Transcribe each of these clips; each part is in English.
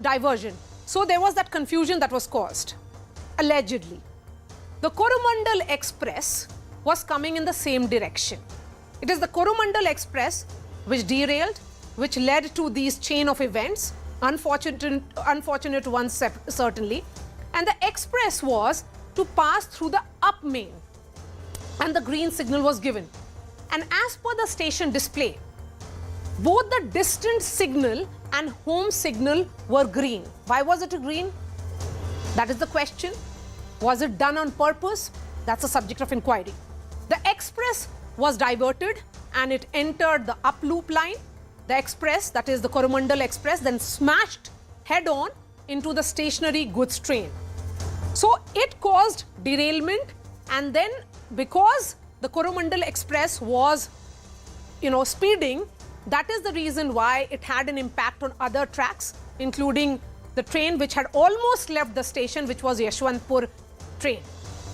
diversion. So there was that confusion that was caused, allegedly. The Coromandel Express was coming in the same direction. It is the Coromandel Express which derailed, which led to these chain of events, unfortunate ones certainly. And the express was to pass through the up main, and the green signal was given. And as per the station display, both the distant signal and home signal were green. Why was it green? That is the question. Was it done on purpose? That's a subject of inquiry. The express was diverted and it entered the up loop line. The express, that is the Coromandel Express, then smashed head-on into the stationary goods train. So it caused derailment, and then because the Coromandel Express was, speeding, that is the reason why it had an impact on other tracks, including the train which had almost left the station, which was Yeshwantpur train.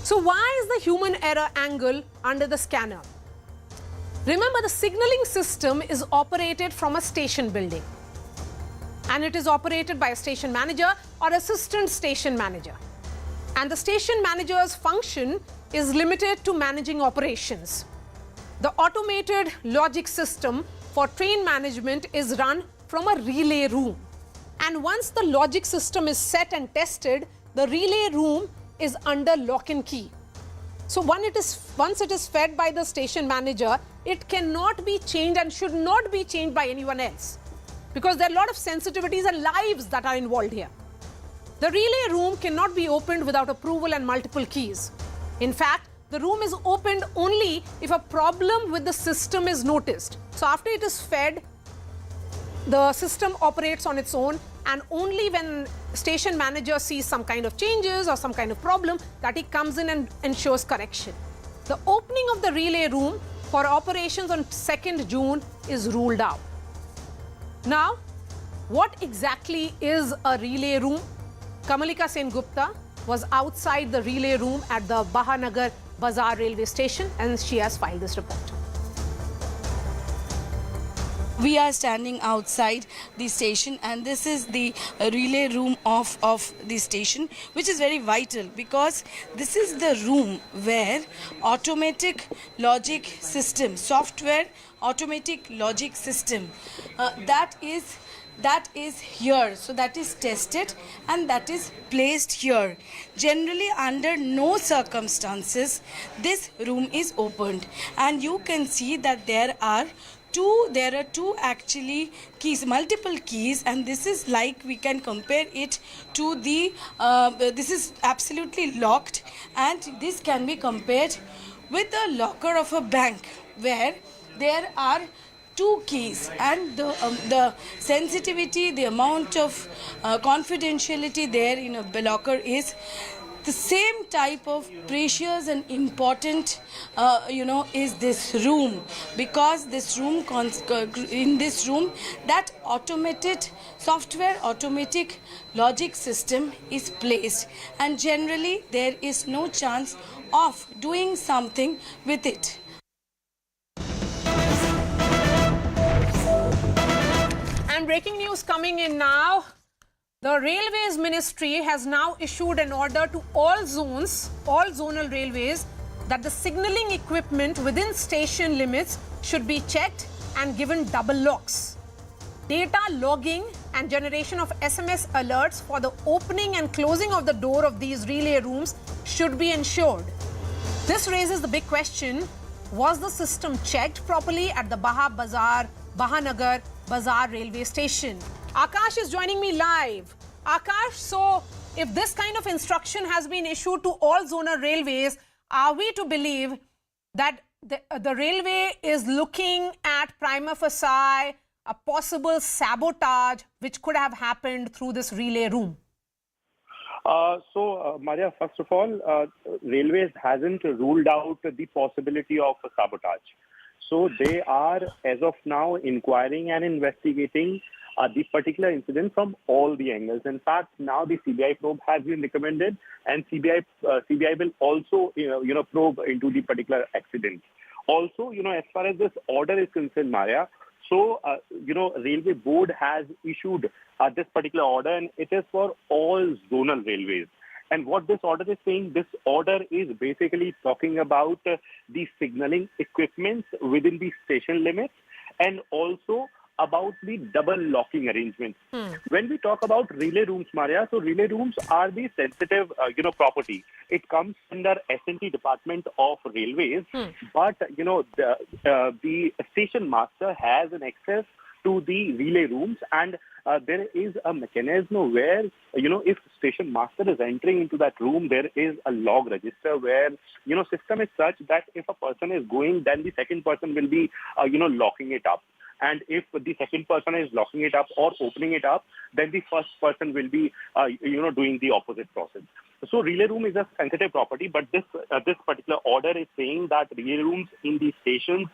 So why is the human error angle under the scanner? Remember, the signaling system is operated from a station building, and it is operated by a station manager or assistant station manager. And the station manager's function is limited to managing operations. The automated logic system for train management is run from a relay room. And once the logic system is set and tested, the relay room is under lock and key. So once it is fed by the station manager, it cannot be changed and should not be changed by anyone else, because there are a lot of sensitivities and lives that are involved here. The relay room cannot be opened without approval and multiple keys. In fact, the room is opened only if a problem with the system is noticed. So after it is fed, the system operates on its own, and only when station manager sees some kind of changes or some kind of problem that he comes in and ensures correction. The opening of the relay room for operations on 2nd June is ruled out. Now, what exactly is a relay room? Kamalika Sen Gupta was outside the relay room at the Bahanagar Bazaar railway station, and she has filed this report. We are standing outside the station, and this is the relay room of the station, which is very vital because this is the room where automatic logic system, software automatic logic system, that is here, so that is tested and that is placed here. Generally, under no circumstances this room is opened, and you can see that there are two actually keys, multiple keys, and this is like we can compare it to the this is absolutely locked, and this can be compared with the locker of a bank where there are two keys, and the sensitivity, the amount of confidentiality there in a locker is the same type of precious and important, is this room, because this room, in this room, that automated software, automatic logic system is placed, and generally there is no chance of doing something with it. And breaking news coming in now. The Railways Ministry has now issued an order to all zonal railways, that the signalling equipment within station limits should be checked and given double locks. Data logging and generation of SMS alerts for the opening and closing of the door of these relay rooms should be ensured. This raises the big question, was the system checked properly at the Bahanagar Bazaar railway station? Akash is joining me live. Akash, so if this kind of instruction has been issued to all zonal railways, are we to believe that the railway is looking at prima facie a possible sabotage which could have happened through this relay room? Maria, first of all, Railways hasn't ruled out the possibility of a sabotage. So they are, as of now, inquiring and investigating the particular incident from all the angles. In fact, now the CBI probe has been recommended, and CBI will also, probe into the particular accident. Also, as far as this order is concerned, Maria, So, Railway Board has issued this particular order, and it is for all zonal railways. And what this order is saying, this order is basically talking about the signaling equipments within the station limits and also about the double locking arrangements. When we talk about relay rooms, Maria, so relay rooms are the sensitive, property. It comes under S&T Department of Railways, but, the station master has an access to the relay rooms, and there is a mechanism where, if station master is entering into that room, there is a log register where, system is such that if a person is going, then the second person will be, locking it up. And if the second person is locking it up or opening it up, then the first person will be, doing the opposite process. So relay room is a sensitive property, but this particular order is saying that relay rooms in the stations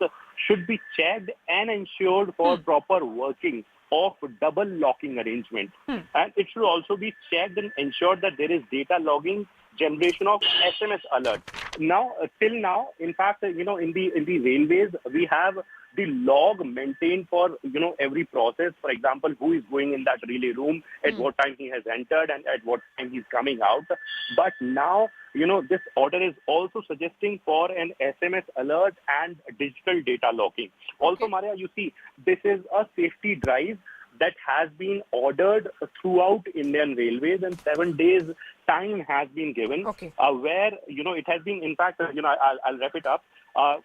should be checked and ensured for proper working of double locking arrangement. And it should also be checked and ensured that there is data logging, generation of SMS alert. Now, till now, in fact, in the railways, we have the log maintained for, every process. For example, who is going in that relay room, at what time he has entered and at what time he's coming out. But now, this order is also suggesting for an SMS alert and digital data logging. Also, Maria, you see, this is a safety drive that has been ordered throughout Indian Railways, and 7 days time has been given, where, it has been, in fact, I'll wrap it up.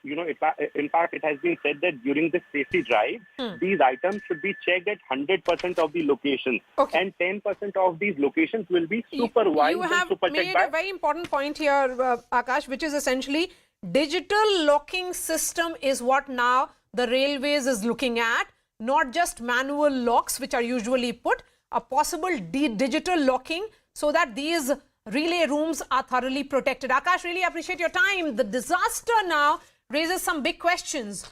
In fact, it has been said that during this safety drive, these items should be checked at 100% of the locations, and 10% of these locations will be supervised. You have made a very important point here, Akash, which is essentially digital locking system is what now the railways is looking at, not just manual locks, which are usually put, a possible digital locking so that these relay rooms are thoroughly protected. Akash, really appreciate your time. The disaster now raises some big questions.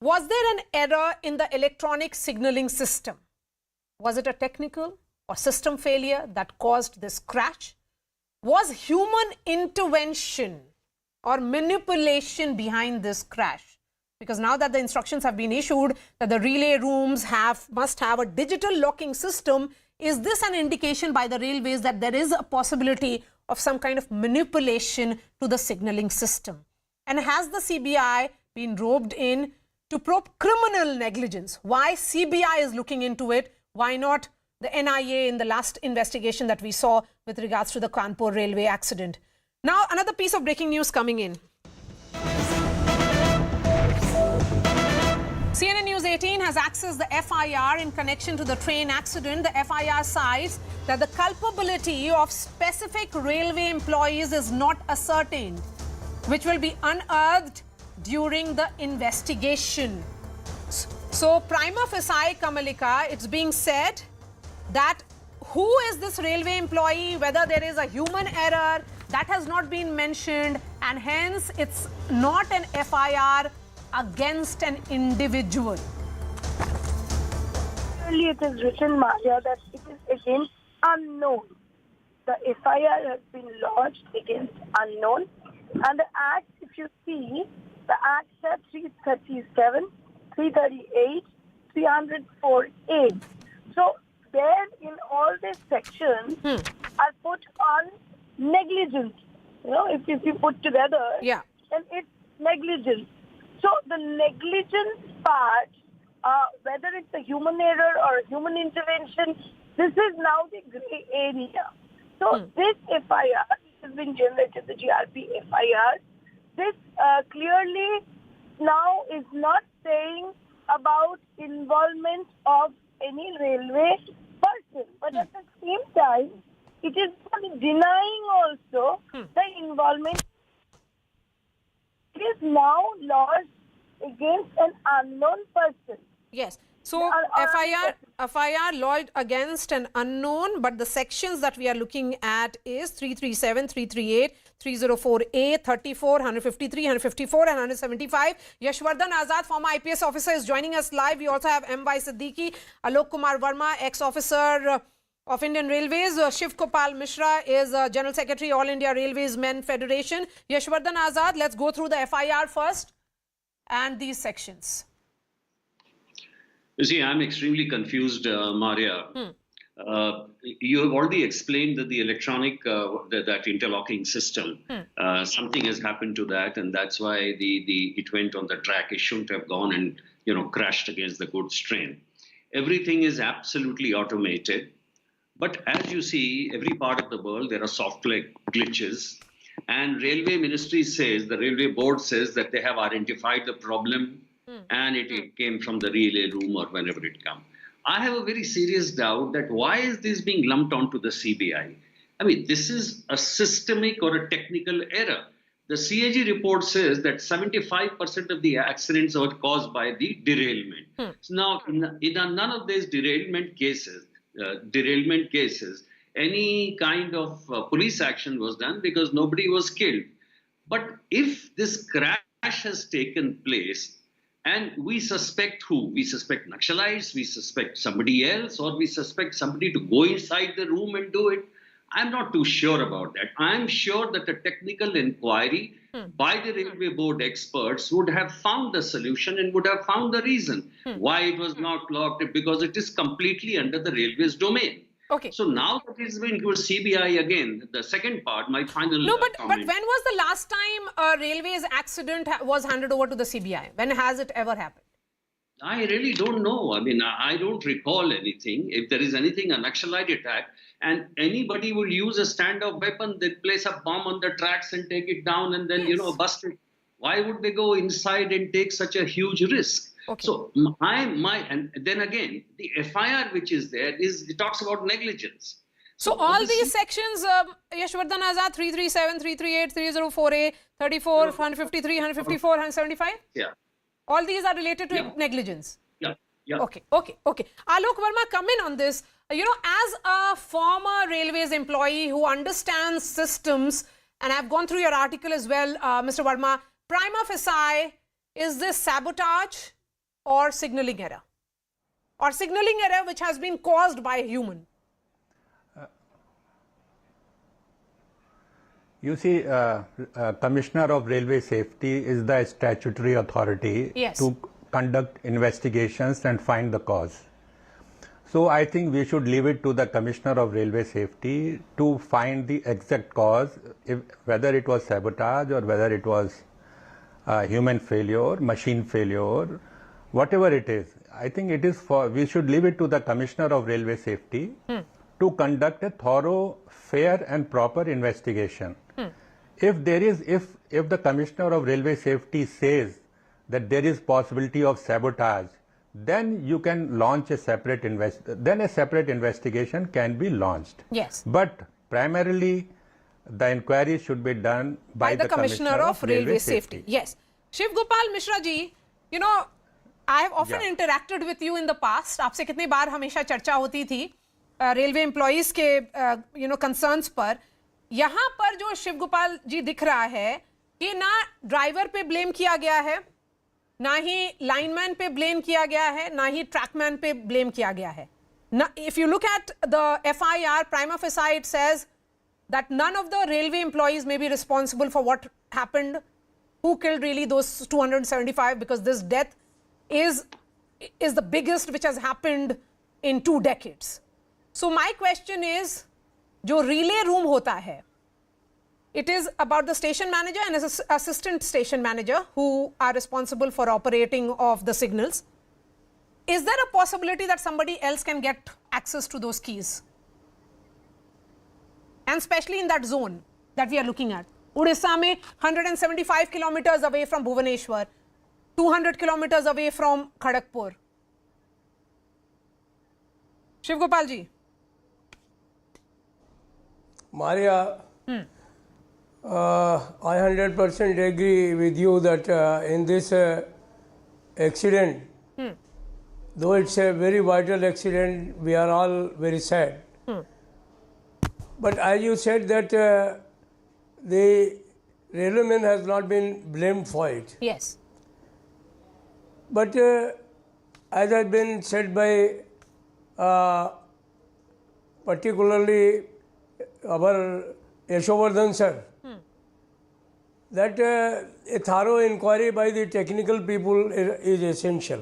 Was there an error in the electronic signaling system? Was it a technical or system failure that caused this crash? Was human intervention or manipulation behind this crash? Because now that the instructions have been issued that the relay rooms must have a digital locking system, is this an indication by the railways that there is a possibility of some kind of manipulation to the signaling system? And has the CBI been roped in to probe criminal negligence? Why CBI is looking into it? Why not the NIA in the last investigation that we saw with regards to the Kanpur railway accident? Now, another piece of breaking news coming in. CNN News 18 has accessed the FIR in connection to the train accident. The FIR cites that the culpability of specific railway employees is not ascertained, which will be unearthed during the investigation. So, prima facie, Kamalika, it's being said that who is this railway employee, whether there is a human error, that has not been mentioned, and hence it's not an FIR against an individual. Clearly it is written, Maria, that it is against unknown. The FIR has been lodged against unknown, and the Act, if you see, the Act said 337, 338, 304A. So there in all these sections are put on negligence. If you put together, then it's negligence. So the negligence part, whether it's a human error or human intervention, this is now the grey area. So this FIR has been generated, the GRP FIR, this clearly now is not saying about involvement of any railway person. But at the same time, it is not denying also the involvement. It is now lodged against an unknown person. Yes. So, FIR lodged against an unknown, but the sections that we are looking at is 337, 338, 304A, 34, 153, 154 and 175. Yashwardhan Azad, former IPS officer, is joining us live. We also have M.Y. Siddiqui, Alok Kumar Verma, ex-officer of Indian Railways. Shiv Gopal Mishra is General Secretary, All India Railways Men Federation. Yashwardhan Azad, let's go through the FIR first and these sections. You see, I'm extremely confused, Maria. You have already explained that the electronic, that interlocking system, something has happened to that, and that's why it went on the track. It shouldn't have gone and crashed against the goods train. Everything is absolutely automated, but as you see, every part of the world there are software glitches, and Railway Ministry says, the Railway Board says that they have identified the problem, and it came from the relay room or whenever it comes. I have a very serious doubt that why is this being lumped onto the CBI? I mean, this is a systemic or a technical error. The CAG report says that 75% of the accidents are caused by the derailment. So now, in none of these derailment cases, any kind of police action was done because nobody was killed. But if this crash has taken place, and we suspect who? We suspect Naxalites, we suspect somebody else, or we suspect somebody to go inside the room and do it. I'm not too sure about that. I'm sure that a technical inquiry by the Railway Board experts would have found the solution and would have found the reason why it was not locked, because it is completely under the Railway's domain. Okay. So now that it's been to CBI again, the second part, my final but comment. when was the last time a railways accident was handed over to the CBI? When has it ever happened? I really don't know. I mean, I don't recall anything. If there is anything, a Naxalite attack, and anybody will use a standoff weapon, they place a bomb on the tracks and take it down and then, bust it. Why would they go inside and take such a huge risk? Okay. So and then again, the FIR which is there it talks about negligence. So all these sections, Yashwardhan Azad, 337, 338, 304A, 34, 153, 154, 175? Yeah. All these are related to negligence? Yeah. Okay. Alok Verma, come in on this. As a former railways employee who understands systems, and I've gone through your article as well, Mr. Verma, prima facie, is this sabotage or signalling error? Or signalling error which has been caused by a human? You see, Commissioner of Railway Safety is the statutory authority to conduct investigations and find the cause. So I think we should leave it to the Commissioner of Railway Safety to find the exact cause, whether it was sabotage or whether it was human failure, machine failure, whatever it is. I think we should leave it to the Commissioner of Railway Safety to conduct a thorough, fair and proper investigation. If the Commissioner of Railway Safety says that there is possibility of sabotage, then you can launch a separate investigation can be launched. Yes. But primarily, the inquiry should be done by the Commissioner of Railway Safety. Yes. Shiv Gopal Mishra ji, I have often interacted with you in the past. आपसे कितनी बार हमेशा चर्चा होती थी railway employees के concerns पर. यहाँ पर जो शिव गोपाल जी दिख रहा है कि ना ड्राइवर पे ब्लेम किया गया है, ना ही लाइनमैन पे ब्लेम किया गया है, ना ही ट्रैकमैन पे ब्लेम किया गया है. If you look at the FIR, prima facie it says that none of the railway employees may be responsible for what happened. Who killed really those 275? Because this death is the biggest which has happened in 2 decades. So my question is, जो relay room होता है, it is about the station manager and his assistant station manager who are responsible for operating of the signals. Is there a possibility that somebody else can get access to those keys? And especially in that zone that we are looking at. Odisha में 175 kilometers away from Bhubaneswar, 200 kilometers away from Kharagpur. Shiv Gopal ji. Maria, I 100% agree with you that in this accident, though it's a very vital accident, we are all very sad. But as you said that the railwayman has not been blamed for it. Yes. But as has been said by particularly our Yashovardhan sir, that a thorough inquiry by the technical people is essential.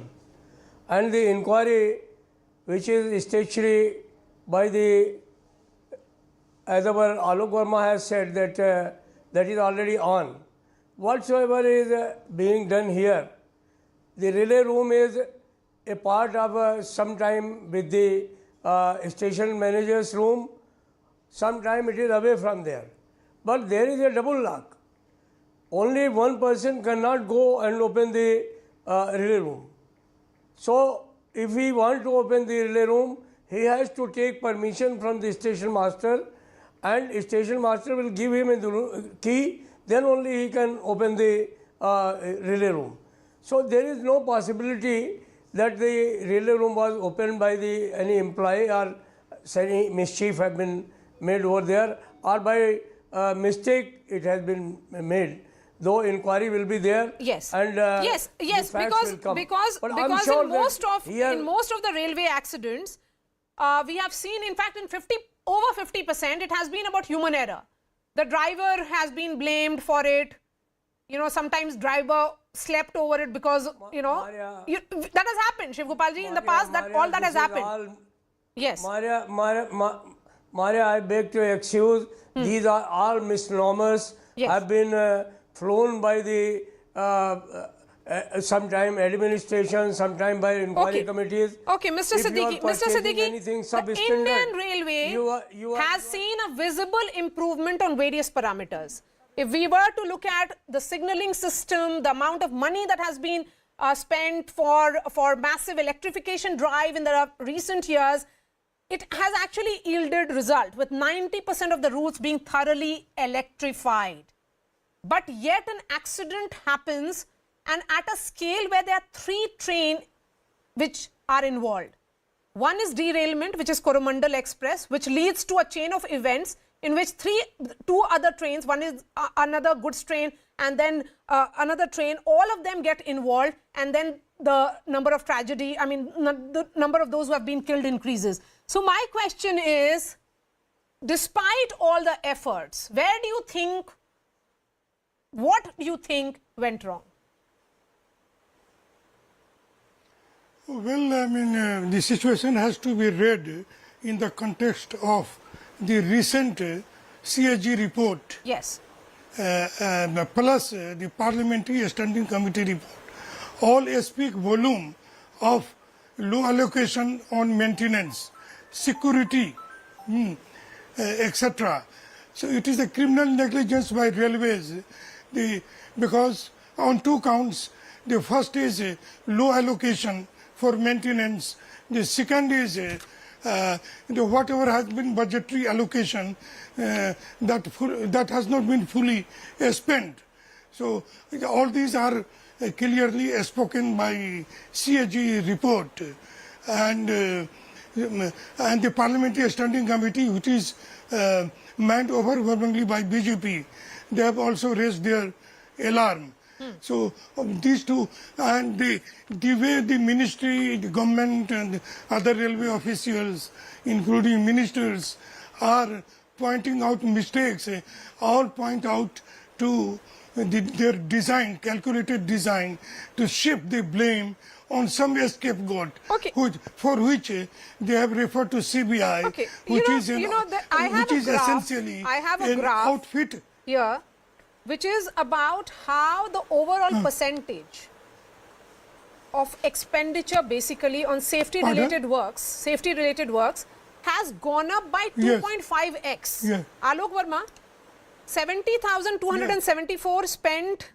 and the inquiry which is statutory by the, as our Alok Verma has said, that that is already on. Whatsoever is being done here, the relay room is a part of sometime with the station manager's room, sometime it is away from there. But there is a double lock. Only one person cannot go and open the relay room. So, if he wants to open the relay room, he has to take permission from the station master, and station master will give him a key, then only he can open the relay room. So, there is no possibility that the relay room was opened by any employee, or any mischief have been made over there, or by mistake it has been made. Though inquiry will be there. Yes. And yes, because sure in most of the railway accidents, we have seen, in fact, in over 50%, it has been about human error. The driver has been blamed for it. You know, sometimes driver slept over it because, you know, that has happened, Shiv Gopalji, in the past, all that has happened. Yes. Maria, I beg to excuse, these are all misnomers, have been flown by the sometime administration, sometime by inquiry committees. Okay, Mr. Siddiqui, the Indian Railway has seen a visible improvement on various parameters. If we were to look at the signalling system, the amount of money that has been spent for massive electrification drive in the recent years, it has actually yielded result, with 90% of the routes being thoroughly electrified. But yet an accident happens, and at a scale where there are 3 trains which are involved. One is derailment, which is Coromandel Express, which leads to a chain of events in which 2 other trains, one is another goods train and then another train, all of them get involved, and then the number of tragedy, I mean the number of those who have been killed increases. So my question is, despite all the efforts, what do you think went wrong? Well, I mean, the situation has to be read in the context of the recent CAG report. Yes. Plus the Parliamentary Standing Committee report. All speak volume of low allocation on maintenance, security, etc. So it is a criminal negligence by railways. Because on 2 counts, the first is low allocation for maintenance, the second is whatever has been budgetary allocation that has not been fully spent. So all these are clearly spoken by CAG report, and the Parliamentary Standing Committee, which is manned overwhelmingly by BJP, they have also raised their alarm. So these two, and the way the ministry, the government and other railway officials, including ministers, are pointing out mistakes, all point out to their design, calculated design, to shift the blame on some scapegoat, for which they have referred to CBI, which is essentially an outfit here, which is about how the overall percentage of expenditure basically on safety-related works has gone up by 2.5x. Yes. Alok Verma, 70,274 spent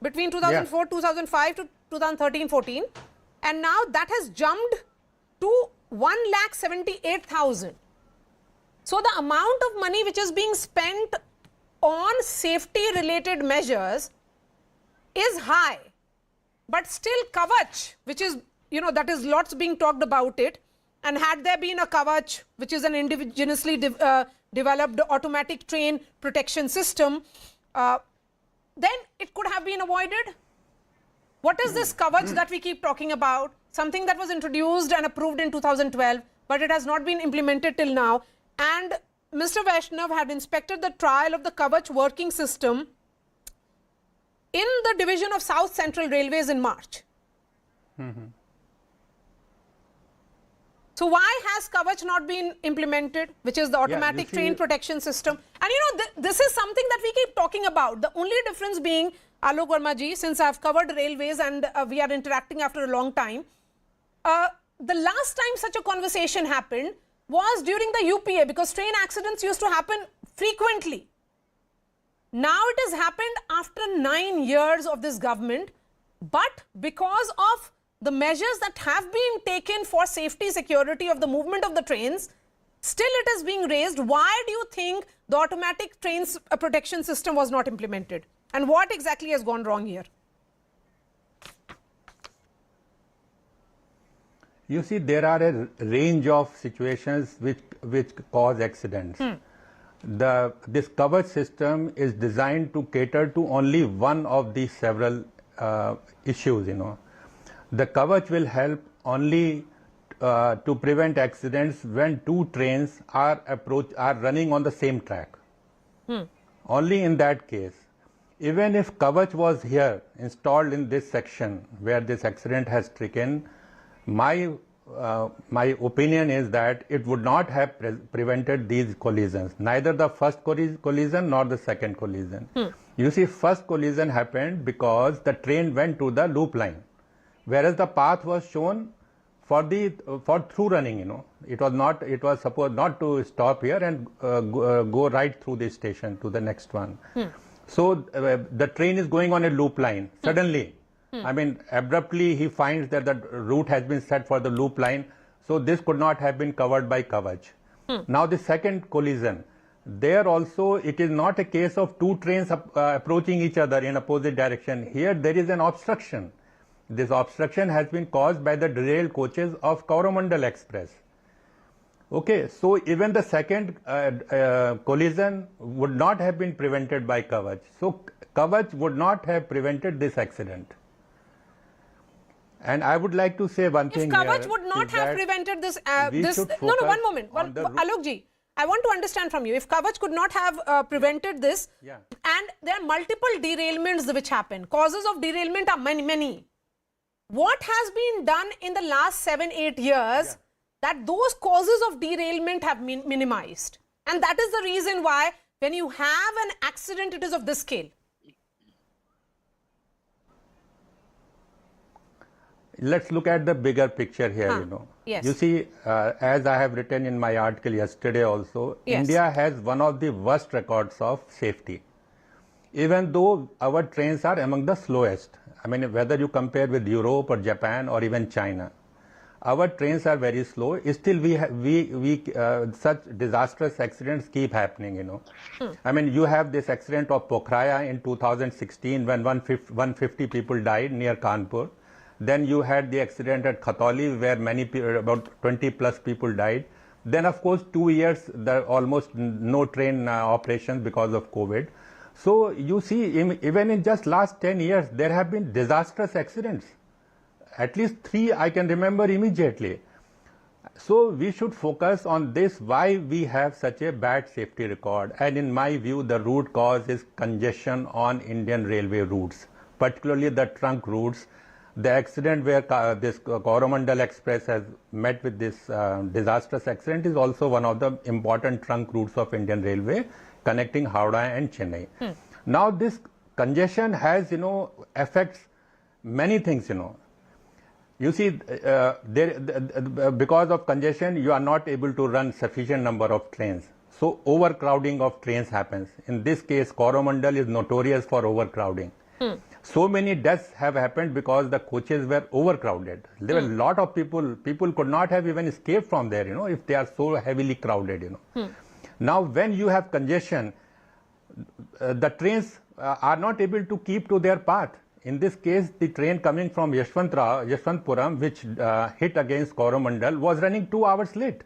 between 2004, 2005 to 2013-14, and now that has jumped to 1,78,000. So the amount of money which is being spent on safety-related measures is high, but still Kavach, which is, that is lots being talked about it, and had there been a Kavach, which is an indigenously developed automatic train protection system, then it could have been avoided. What is this Kavach that we keep talking about? Something that was introduced and approved in 2012, but it has not been implemented till now. And Mr. Vaishnav had inspected the trial of the Kavach working system in the division of South Central Railways in March. So why has Kavach not been implemented, which is the automatic train protection system? And you know, this is something that we keep talking about. The only difference being, Alok Verma ji, since I've covered railways and we are interacting after a long time, the last time such a conversation happened was during the UPA, because train accidents used to happen frequently. Now it has happened after 9 years of this government, but because of the measures that have been taken for safety, security of the movement of the trains, still it is being raised. Why do you think the automatic trains protection system was not implemented? And what exactly has gone wrong here? You see, there are a range of situations which cause accidents. This Kavach system is designed to cater to only one of these several issues, you know. The Kavach will help only to prevent accidents when two trains are running on the same track. Only in that case. Even if Kavach was here, installed in this section where this accident has stricken, my opinion is that it would not have prevented these collisions, neither the first collision nor the second collision. You see, first collision happened because the train went to the loop line, whereas the path was shown for through running, you know. It was supposed not to stop here and go right through the station to the next one. So the train is going on a loop line. Suddenly, I mean, abruptly he finds that the route has been set for the loop line. So this could not have been covered by Kavach. Now the second collision, there also it is not a case of two trains approaching each other in opposite direction. Here there is an obstruction. This obstruction has been caused by the derailed coaches of Coromandel Express. Okay, so even the second collision would not have been prevented by Kavach. So Kavach would not have prevented this accident. And I would like to say one thing here. If Kavach would not have prevented this, no, one moment. Alok ji, I want to understand from you. If Kavach could not have prevented this, and there are multiple derailments which happen, causes of derailment are many. What has been done in the last 7-8 years that those causes of derailment have been minimized? And that is the reason why when you have an accident, it is of this scale. Let's look at the bigger picture here, you know. Yes. You see, as I have written in my article yesterday also, India has one of the worst records of safety. Even though our trains are among the slowest. I mean, whether you compare with Europe or Japan or even China, our trains are very slow. Still, such disastrous accidents keep happening, you know. I mean, you have this accident of Pokhraya in 2016 when 150 people died near Kanpur. Then you had the accident at Khatoli where about 20 plus people died. Then, of course, 2 years, there are almost no train operations because of COVID. So you see, even in just last 10 years, there have been disastrous accidents. At least 3 I can remember immediately. So we should focus on this, why we have such a bad safety record. And in my view, the root cause is congestion on Indian railway routes, particularly the trunk routes. The accident where this Coromandel Express has met with this disastrous accident is also one of the important trunk routes of Indian Railway, connecting Howrah and Chennai. Now this congestion has, you know, affects many things, you know. You see, because of congestion, you are not able to run sufficient number of trains. So overcrowding of trains happens. In this case, Coromandel is notorious for overcrowding. So many deaths have happened because the coaches were overcrowded. There were a lot of people could not have even escaped from there, you know, if they are so heavily crowded, you know. Now, when you have congestion, the trains are not able to keep to their path. In this case, the train coming from Yashwantpuram, which hit against Coromandel, was running 2 hours late.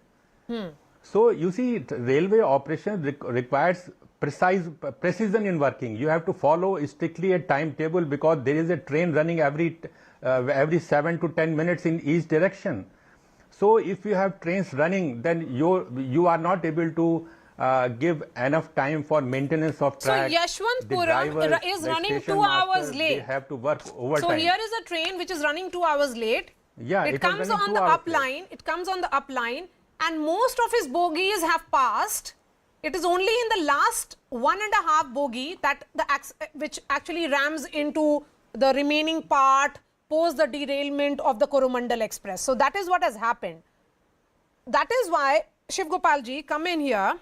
So, you see, railway operations requires precision in working. You have to follow strictly a timetable because there is a train running every 7 to 10 minutes in each direction. So if you have trains running, then you are not able to give enough time for maintenance of track. So Yashwantpuram is running 2 hours late. They have to work overtime. So here is a train which is running 2 hours late. Yeah, it was comes running on 2 the hours up late. line. It comes on the up line, and most of his bogies have passed. It is only in the last 1.5 bogie that which actually rams into the remaining part post the derailment of the Coromandel Express. So that is what has happened. That is why, Shiv Gopalji, come in here.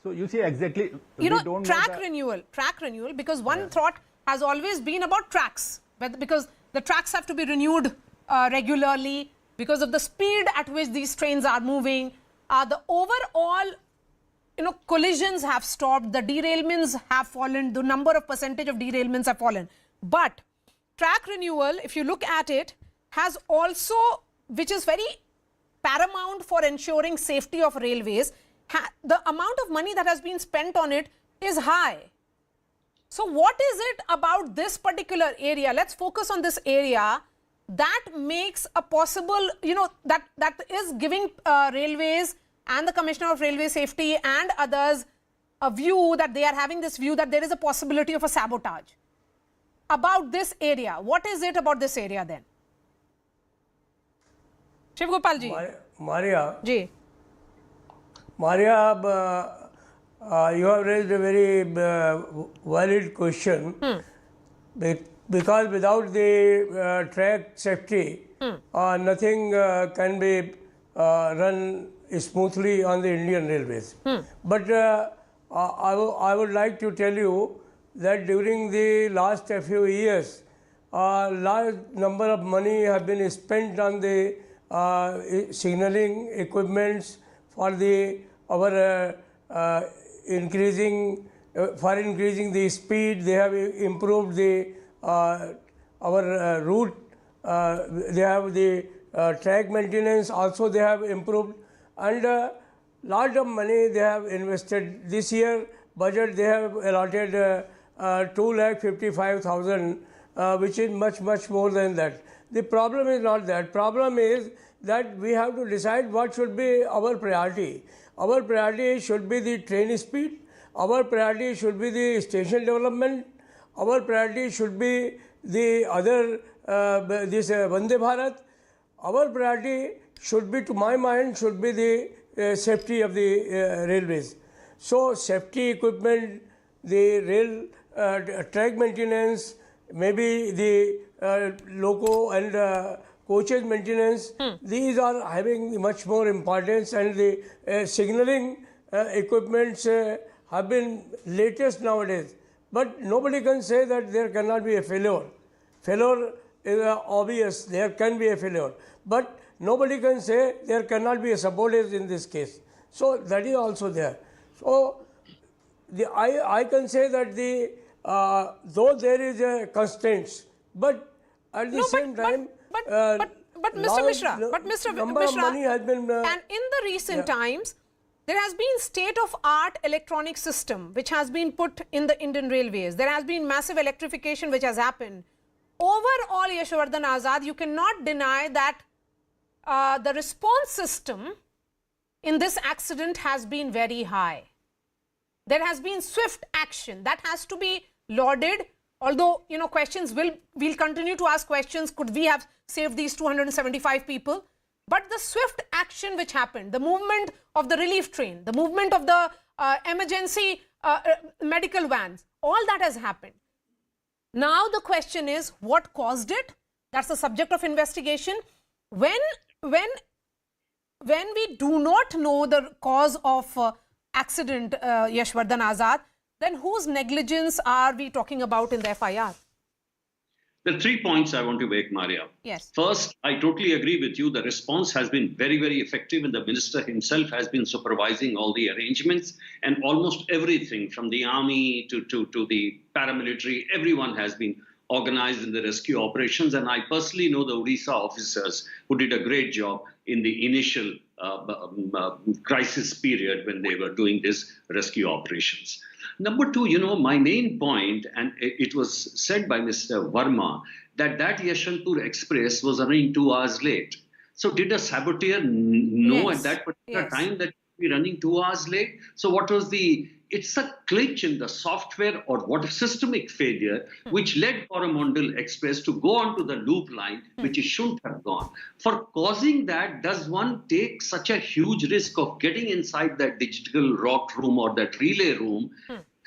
So you see exactly, You we know, don't track know renewal, because one thought has always been about tracks, because the tracks have to be renewed regularly because of the speed at which these trains are moving. The overall, collisions have stopped, the derailments have fallen, the number of percentage of derailments have fallen. But track renewal, if you look at it, has also, which is very paramount for ensuring safety of railways, the amount of money that has been spent on it is high. So what is it about this particular area? Let's focus on this area that makes a possible, that is giving railways and the Commissioner of Railway Safety and others a view that they are having this view that there is a possibility of a sabotage. About this area, what is it about this area then? Shiv Gopal ji. Maria. Ji. Maria, you have raised a very valid question. Because without the track safety, nothing can be run smoothly on the Indian Railways. But I would like to tell you that during the last few years, a large number of money have been spent on the signaling equipments for increasing the speed. They have improved the our route. They have the track maintenance also they have improved, and lot of money they have invested. This year budget they have allotted 2,55,000, which is much more than that. The problem is not that. Problem is that we have to decide what should be our priority. Our priority should be the train speed. Our priority should be the station development. Our priority should be the other this Vande Bharat. Our priority should be, to my mind, should be the safety of the railways. So safety equipment, the rail track maintenance, maybe the loco and coaches maintenance, these are having much more importance, and the signaling equipments have been latest nowadays. But nobody can say that there cannot be a failure. Failure is obvious, there can be a failure. But nobody can say there cannot be a sabotage in this case. So that is also there. So I can say that though there is a constraints, but at the same time, but Mr. Mishra, money has been, and in the recent times, there has been state-of-art electronic system which has been put in the Indian Railways. There has been massive electrification which has happened. Overall, Yashwardhan Azad, you cannot deny that the response system in this accident has been very high. There has been swift action that has to be lauded. Although, questions we'll continue to ask questions. Could we have saved these 275 people? But the swift action which happened, the movement of the relief train, the movement of the emergency medical vans, all that has happened. Now the question is, what caused it? That's the subject of investigation. When we do not know the cause of accident, Yashwardhan Azad, then whose negligence are we talking about in the FIR? There are 3 points I want to make, Maria. Yes. First, I totally agree with you. The response has been very, very effective, and the minister himself has been supervising all the arrangements, and almost everything from the army to the paramilitary, everyone has been organized in the rescue operations. And I personally know the Odisha officers who did a great job in the initial crisis period when they were doing this rescue operations. Number two, my main point, and it was said by Mr. Verma, that Yeshwanthpur Express was running 2 hours late. So did a saboteur know at that particular time that we were running 2 hours late? So what was the it's a glitch in the software or what a systemic failure which led Coromandel Express to go onto the loop line, which it shouldn't have gone. For causing that, does one take such a huge risk of getting inside that digital rock room or that relay room?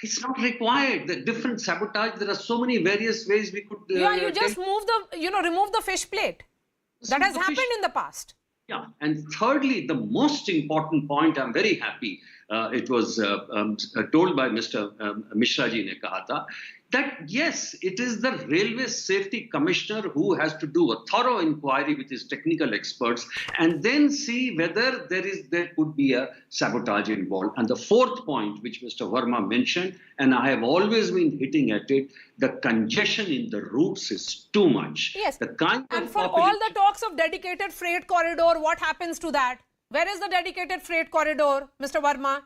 It's not required. The different sabotage, there are so many various ways we could... you just remove the fish plate. That has happened in the past. Yeah, and thirdly, the most important point, I'm very happy, it was told by Mr. Mishra ji ne kaha tha, that yes, it is the Railway Safety Commissioner who has to do a thorough inquiry with his technical experts and then see whether there could be a sabotage involved. And the fourth point, which Mr. Verma mentioned, and I have always been hitting at it, the congestion in the routes is too much. Yes, and for all the talks of dedicated freight corridor, what happens to that? Where is the dedicated freight corridor, Mr. Verma?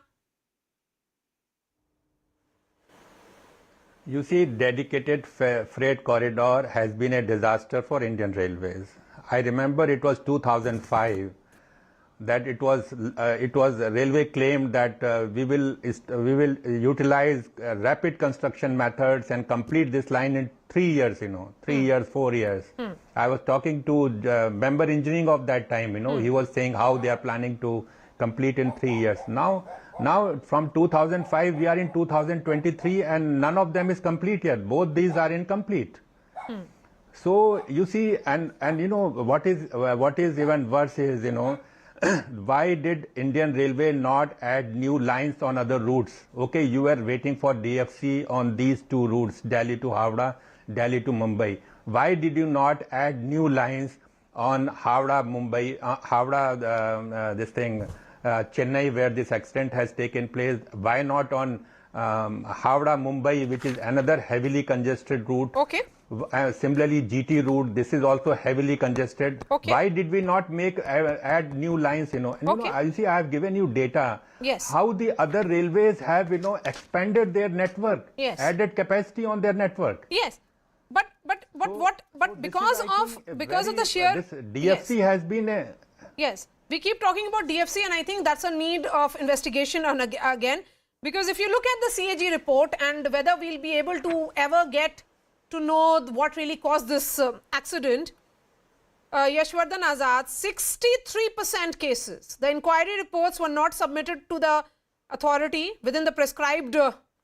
You see, dedicated freight corridor has been a disaster for Indian Railways. I remember it was 2005 that it was railway claimed that we will utilize rapid construction methods and complete this line in 3 years. 3 years, 4 years. I was talking to member engineering of that time. He was saying how they are planning to complete in 3 years. Now from 2005 we are in 2023 and none of them is complete yet. Both these are incomplete. So you see, and what is even worse is why did Indian Railway not add new lines on other routes? Okay, you were waiting for DFC on these two routes, Delhi to Howrah, Delhi to Mumbai. Why did you not add new lines on Howrah, Mumbai, Chennai, where this accident has taken place? Why not on Howrah, Mumbai, which is another heavily congested route? Okay. Similarly, GT route, this is also heavily congested. Okay. Why did we not add new lines? Okay. You see, I have given you data. Yes. How the other railways have expanded their network, yes, added capacity on their network. Yes. But because of the sheer... This DFC has been a... Yes. We keep talking about DFC and I think that's a need of investigation again. Because if you look at the CAG report and whether we'll be able to ever get to know what really caused this accident, Yashwardhan Azad, 63% cases, the inquiry reports were not submitted to the authority within the prescribed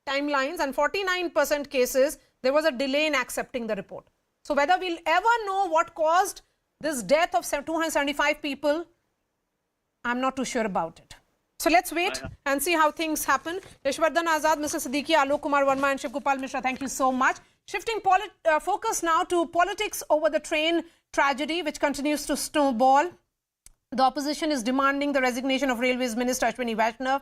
timelines, and 49% cases, there was a delay in accepting the report. So whether we'll ever know what caused this death of 275 people, I'm not too sure about it. So let's wait and see how things happen. Yashwardhan Azad, Mr. Siddiqui, Alok Kumar Verma and Shiv Gopal Mishra, thank you so much. Shifting focus now to politics over the train tragedy, which continues to snowball. The opposition is demanding the resignation of Railways Minister Ashwini Vaishnav,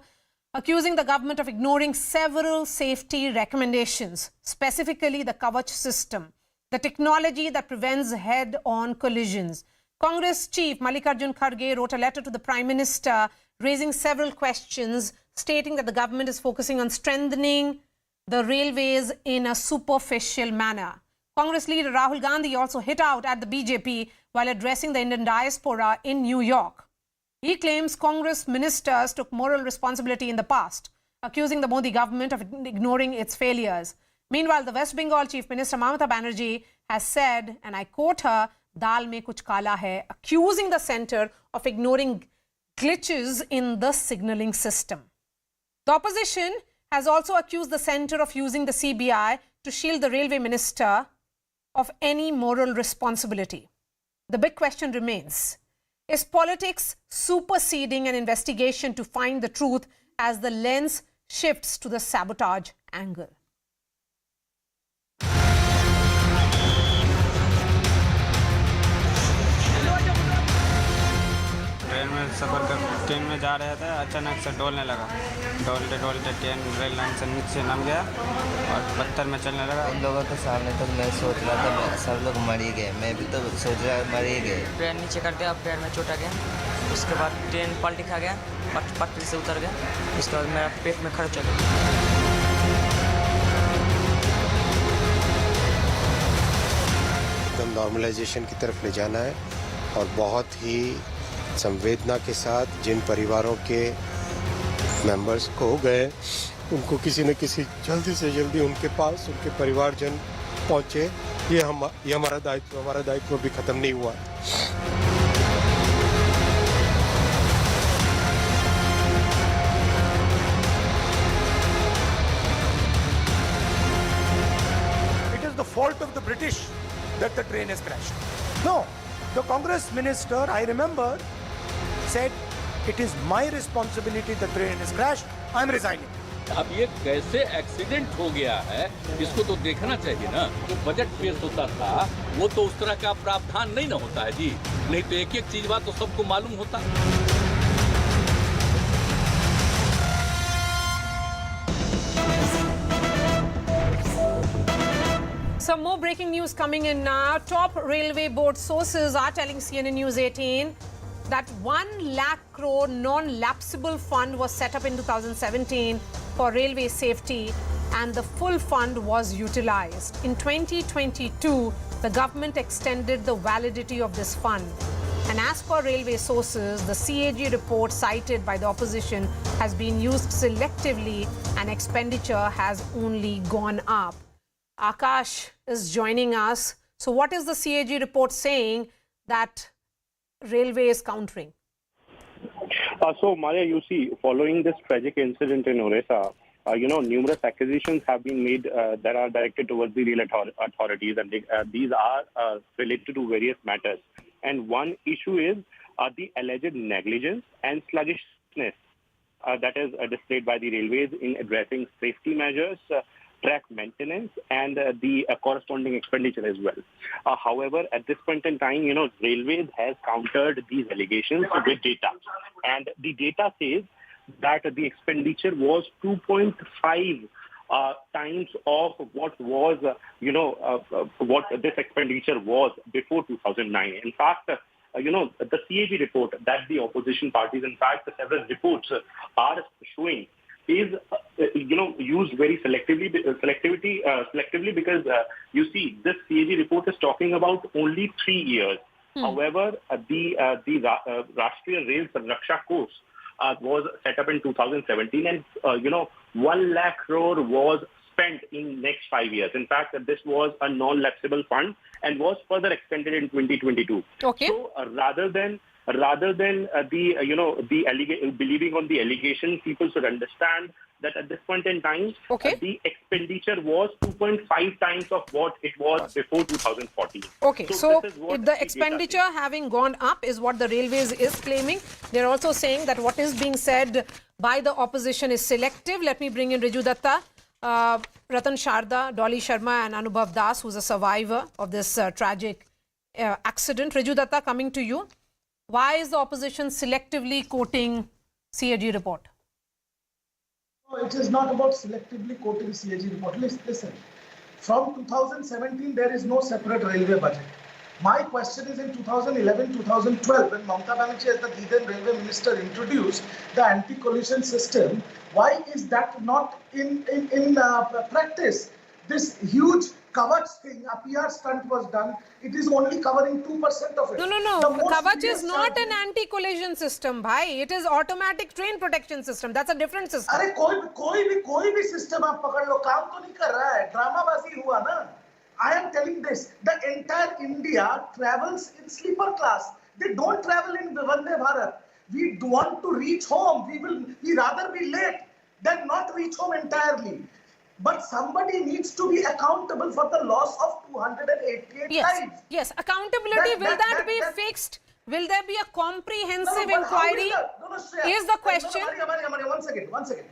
accusing the government of ignoring several safety recommendations, specifically the Kavach system, the technology that prevents head-on collisions. Congress Chief Mallikarjun Kharge wrote a letter to the Prime Minister raising several questions, stating that the government is focusing on strengthening the railways in a superficial manner. Congress leader Rahul Gandhi also hit out at the BJP while addressing the Indian diaspora in New York. He claims Congress ministers took moral responsibility in the past, accusing the Modi government of ignoring its failures. Meanwhile, the West Bengal Chief Minister Mamata Banerjee has said, and I quote her, "Dal mein kuch kala hai," accusing the centre of ignoring glitches in the signalling system. The opposition has also accused the centre of using the CBI to shield the railway minister of any moral responsibility. The big question remains, is politics superseding an investigation to find the truth as the lens shifts to the sabotage angle? Train में जा रहे थे, अचानक से डोलने लगा। डोलते डोलते train rail line से नीचे नम गया और पत्थर में चलने लगा। उन लोगों के सामने तो मैं सोच रहा था सब लोग मर ही गए, मैं भी तो सोच रहा मर ही गए। ट्रेन नीचे कर दिया, पैर में चोट आ गया। उसके बाद ट्रेन पलटी खा गया, पटरी से उतर गया। उसके बाद मेरा पेट में खर्च हो गया। एकदम नॉर्मलाइजेशन की तरफ ले जाना है और बहुत ही संवेदना के साथ जिन परिवारों के मेंबर्स खो गए उनको किसी न किसी जल्दी से जल्दी उनके पास उनके परिवारजन पहुंचे। ये हमारा दायित्व अभी खत्म नहीं हुआ। It is the fault of the British that the train has crashed. No, the Congress minister, I remember, said it is my responsibility the train has crashed. I am resigning. अब ये कैसे एक्सीडेंट हो गया है इसको तो देखना चाहिए ना। जो बजट पेश होता था वो तो उस तरह का प्रावधान नहीं ना होता है जी, नहीं तो एक एक चीज बात तो सबको मालूम होता। Some more breaking news coming in now. Top railway board sources are telling CNN News 18 that 1 lakh crore non-lapsable fund was set up in 2017 for railway safety and the full fund was utilized. In 2022, the government extended the validity of this fund. And as per railway sources, the CAG report cited by the opposition has been used selectively and expenditure has only gone up. Akash is joining us. So what is the CAG report saying that railway is countering? So, Maria, you see, following this tragic incident in Odisha, numerous acquisitions have been made that are directed towards the rail authorities, and these are related to various matters. And one issue is the alleged negligence and sluggishness that is displayed by the railways in addressing safety measures, track maintenance, and the corresponding expenditure as well. However, at this point in time, Railways has countered these allegations with data. And the data says that the expenditure was 2.5 times of what was, what this expenditure was before 2009. In fact, the CAG report that the opposition parties, in fact, several reports are showing is, used very selectively because, you see, this CAG report is talking about only 3 years. However, the Rashtriya Rail Sanraksha Course was set up in 2017 and, 1 lakh crore was spent in next 5 years. In fact, this was a non-lapsable fund and was further extended in 2022. Okay. So rather than believing on the allegation, people should understand that at this point in time, the expenditure was 2.5 times of what it was before 2014. Okay, so the expenditure having gone up is what the railways is claiming. They're also saying that what is being said by the opposition is selective. Let me bring in Riju Datta, Ratan Sharda, Dolly Sharma and Anubhav Das, who's a survivor of this tragic accident. Riju Datta, coming to you. Why is the opposition selectively quoting CAG report? No, it is not about selectively quoting CAG report. Listen, from 2017, there is no separate railway budget. My question is in 2011-2012, when Mamata Banerjee as the then railway minister introduced the anti-collision system, why is that not in practice? This huge Kavach thing, a PR stunt was done. It is only covering 2% of it. No. Kavach is not an anti-collision system, bhai. It is automatic train protection system. That's a different system. अरे कोई भी system आप पकड़ लो, काम तो नहीं कर रहा है, ड्रामाबाजी हुआ ना. I am telling this, the entire India travels in sleeper class. They don't travel in Vande Bharat. We want to reach home. We rather be late than not reach home entirely. But somebody needs to be accountable for the loss of 288 lives. Yes, accountability, will that be fixed? Will there be a comprehensive inquiry? Is the question. One second.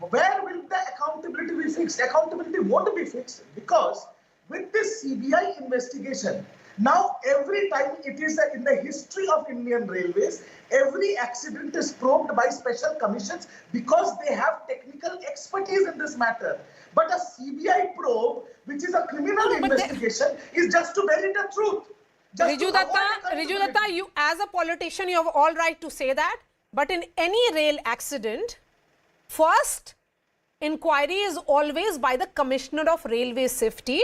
Where will the accountability be fixed? Accountability won't be fixed because with this CBI investigation, now every time it is in the history of Indian Railways, every accident is probed by special commissions because they have technical expertise in this matter. But a CBI probe, which is a criminal investigation, is just to bury the truth. Riju Datta, you as a politician, you have all right to say that. But in any rail accident, first inquiry is always by the Commissioner of Railway Safety,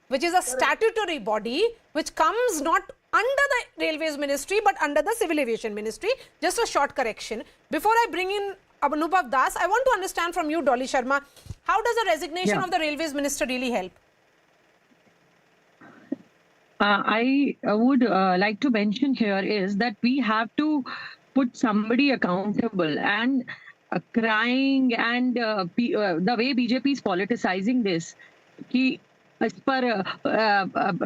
which is a statutory body which comes not under the Railways Ministry but under the Civil Aviation Ministry. Just a short correction. Before I bring in Anubhav Das, I want to understand from you, Dolly Sharma, how does the resignation of the Railways Minister really help? I would like to mention here is that we have to put somebody accountable, and crying and the way BJP is politicizing this, कि इस पर